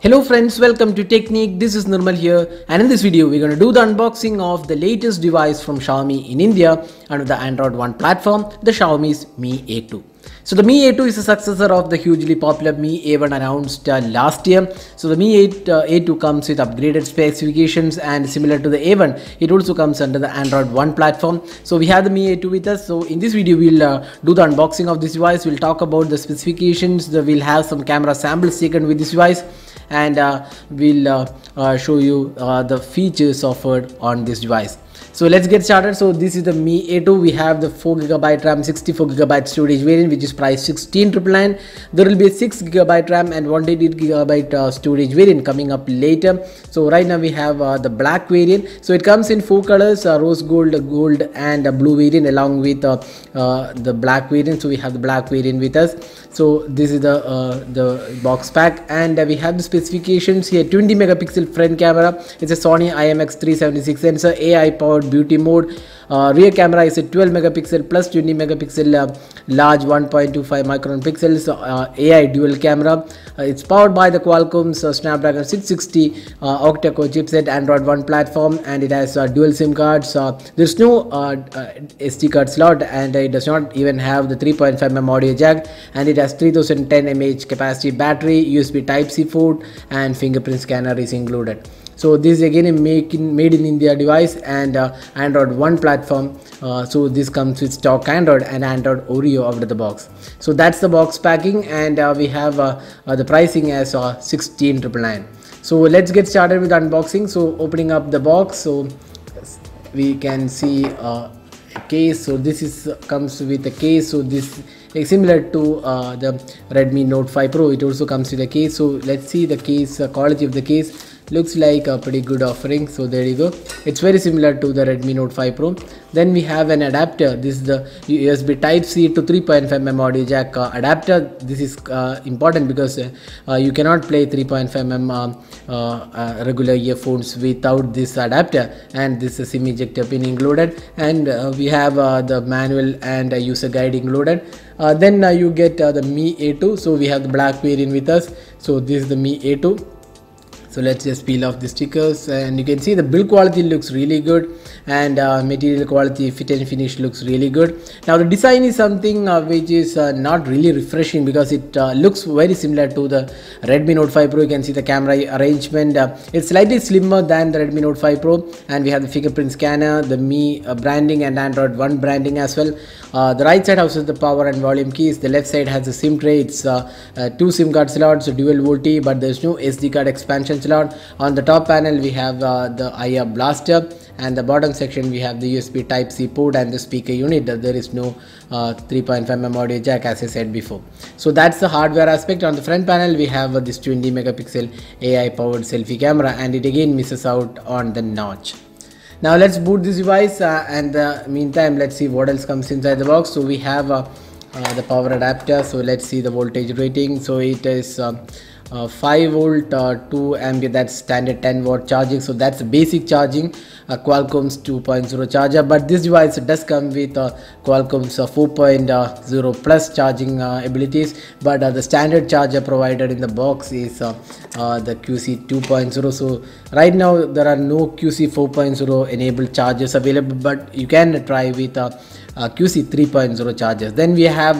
Hello friends, welcome to Technique. This is Nirmal here, and in this video we're going to do the unboxing of the latest device from Xiaomi in India under the Android One platform, the Xiaomi's Mi A2. So the Mi A2 is a successor of the hugely popular Mi A1 announced last year. So the Mi A2 comes with upgraded specifications, and similar to the A1, it also comes under the Android One platform. So we have the Mi A2 with us. So in this video we'll do the unboxing of this device. We'll talk about the specifications. We'll have some camera samples taken with this device, and we'll show you the features offered on this device. So let's get started. So this is the Mi A2. We have the 4GB RAM, 64GB storage variant, which is priced 16,999. There will be a 6GB RAM and 128GB storage variant coming up later. So right now we have the black variant. So it comes in 4 colors: rose gold, gold, and blue variant, along with the black variant. So we have the black variant with us. So this is the box pack, and we have the specifications here. 20 megapixel front camera. It's a Sony IMX376 sensor, AI powered beauty mode. Rear camera is a 12 megapixel plus 20 megapixel large 1.25 micron pixels AI dual camera. It's powered by the Qualcomm's Snapdragon 660 octa-core chipset, Android One platform, and it has dual SIM cards. There's no SD card slot, and it does not even have the 3.5mm audio jack, and it has 3010 mAh capacity battery, USB Type-C port, and fingerprint scanner is included. So this is again a made in India device, and Android One platform. So this comes with stock Android and Android Oreo out of the box. So that's the box packing, and we have the pricing as 16,999. So let's get started with unboxing. So opening up the box, so we can see a case. So this is comes with a case. So this is similar to the Redmi Note 5 Pro. It also comes with a case. So let's see the case quality of the case. Looks like a pretty good offering. So there you go. It's very similar to the Redmi Note 5 Pro. Then we have an adapter. This is the USB Type-C to 3.5mm audio jack adapter. This is important because you cannot play 3.5mm regular earphones without this adapter, and this is SIM ejector pin included, and we have the manual and user guide included. Then you get the Mi A2. So we have the black variant with us. So this is the Mi A2. So let's just peel off the stickers, and you can see the build quality looks really good, and material quality, fit and finish looks really good. Now the design is something which is not really refreshing, because it looks very similar to the Redmi Note 5 Pro. You can see the camera arrangement. It's slightly slimmer than the Redmi Note 5 Pro, and we have the fingerprint scanner, the Mi branding, and Android One branding as well. The right side houses the power and volume keys. The left side has a SIM tray. It's 2 SIM card slots, dual VoLTE, but there's no SD card expansion slot. On the top panel we have the IR blaster, and the bottom section we have the USB Type-C port and the speaker unit. There is no 3.5mm audio jack, as I said before. So that's the hardware aspect. On the front panel we have this 20 megapixel AI powered selfie camera, and it again misses out on the notch. Now let's boot this device, and meantime let's see what else comes inside the box. So we have the power adapter. So let's see the voltage rating. So it is 5 volt 2 ampere. That's standard 10 watt charging. So that's the basic charging, Qualcomm's 2.0 charger, but this device does come with Qualcomm's 4.0 plus charging abilities, but the standard charger provided in the box is the QC 2.0. So right now there are no QC 4.0 enabled chargers available, but you can try with QC 3.0 chargers. Then we have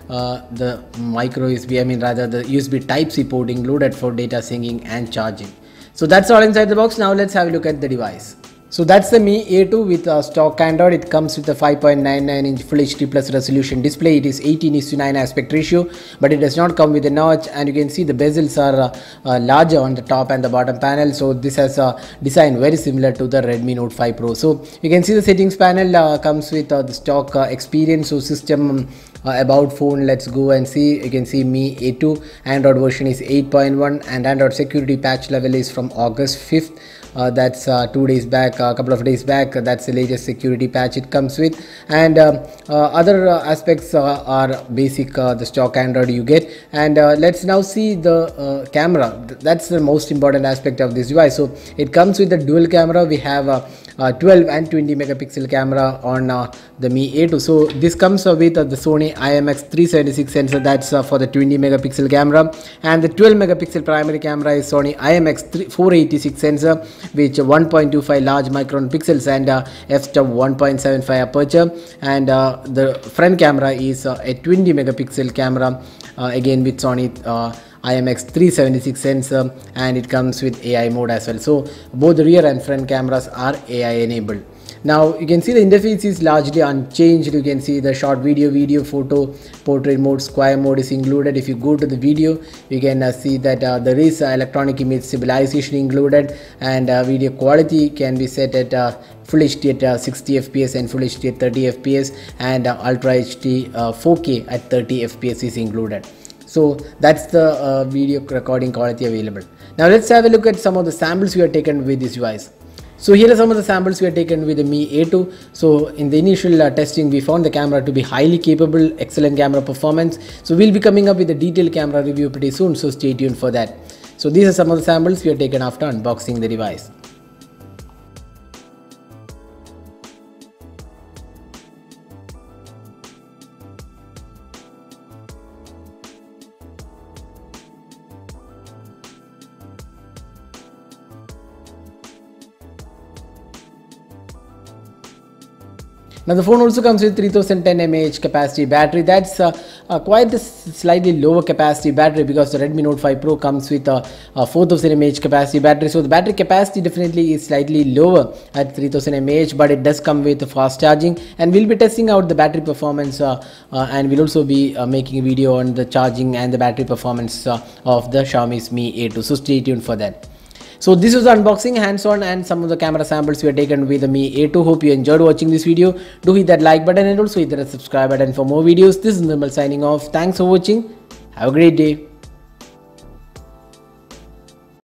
the micro USB, the USB Type-C port included for data syncing and charging. So that's all inside the box. Now let's have a look at the device. So that's the Mi A2 with stock Android. It comes with a 5.99-inch Full HD Plus resolution display. It is 18:9 aspect ratio, but it does not come with a notch, and you can see the bezels are larger on the top and the bottom panel. So this has a design very similar to the Redmi Note 5 Pro. So you can see the settings panel comes with the stock experience. So system about phone, let's go and see. You can see Mi A2 Android version is 8.1, and Android security patch level is from August 5th. That's 2 days back, a couple of days back. That's the latest security patch it comes with, and other aspects are basic, the stock Android you get. And let's now see the camera. That's the most important aspect of this device. So it comes with the dual camera. We have 12 and 20 megapixel camera on the Mi A2. So this comes with the Sony IMX376 sensor, that's for the 20 megapixel camera, and the 12 megapixel primary camera is Sony IMX486 sensor, which 1.25 large micron pixels and f-stop 1.75 aperture, and the front camera is a 20 megapixel camera, again with Sony IMX376 sensor, and it comes with AI mode as well. So both the rear and front cameras are AI enabled. Now you can see the interface is largely unchanged. You can see the short video, photo, portrait mode, square mode is included. If you go to the video, you can see that there is electronic image stabilization included, and video quality can be set at Full HD at 60 fps and Full HD at 30 fps, and Ultra HD 4K at 30 fps is included. So that's the video recording quality available. Now let's have a look at some of the samples we have taken with this device. So here are some of the samples we have taken with the Mi A2. So in the initial testing, we found the camera to be highly capable, excellent camera performance. So we'll be coming up with a detailed camera review pretty soon, so stay tuned for that. So these are some of the samples we have taken after unboxing the device. Now the phone also comes with 3010 mAh capacity battery. That's quite a slightly lower capacity battery, because the Redmi Note 5 Pro comes with a 4000 mAh capacity battery. So the battery capacity definitely is slightly lower at 3000 mAh, but it does come with fast charging, and we'll be testing out the battery performance and we'll also be making a video on the charging and the battery performance of the Xiaomi's Mi A2. So stay tuned for that. So this was the unboxing, hands-on, and some of the camera samples we have taken with the Mi A2. Hope you enjoyed watching this video. Do hit that like button and also hit that subscribe button for more videos. This is Nirmal signing off. Thanks for watching. Have a great day.